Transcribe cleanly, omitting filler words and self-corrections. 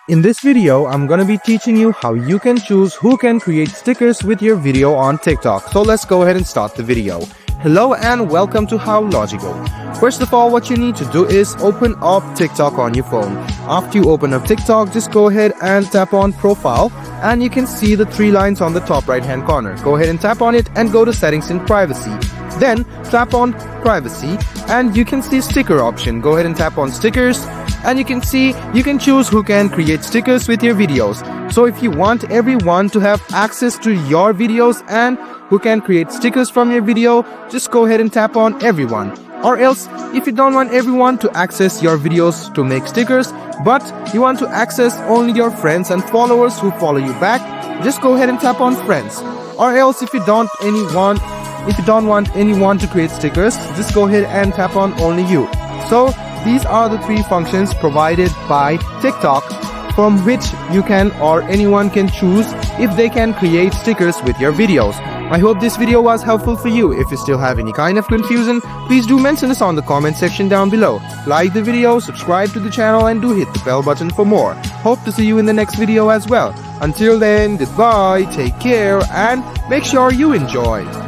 In this video, I'm gonna be teaching you how you can choose who can create stickers with your video on TikTok. So let's go ahead and start the video. Hello and welcome to How Logical. First of all, what you need to do is open up TikTok on your phone. After you open up TikTok, just go ahead and tap on Profile and you can see the three lines on the top right hand corner. Go ahead and tap on it and go to Settings and Privacy. Then tap on Privacy and you can see Sticker option. Go ahead and tap on Stickers and you can see you can choose who can create stickers with your videos. So if you want everyone to have access to your videos and who can create stickers from your video, just go ahead and tap on Everyone. Or else, if you don't want everyone to access your videos to make stickers, but you want to access only your friends and followers who follow you back, just go ahead and tap on Friends. Or else, if you don't want anyone to create stickers, just go ahead and tap on Only You. So these are the three functions provided by TikTok from which you can or anyone can choose if they can create stickers with your videos. I hope this video was helpful for you. If you still have any kind of confusion, please do mention us on the comment section down below. Like the video, subscribe to the channel and do hit the bell button for more. Hope to see you in the next video as well. Until then, goodbye, take care and make sure you enjoy.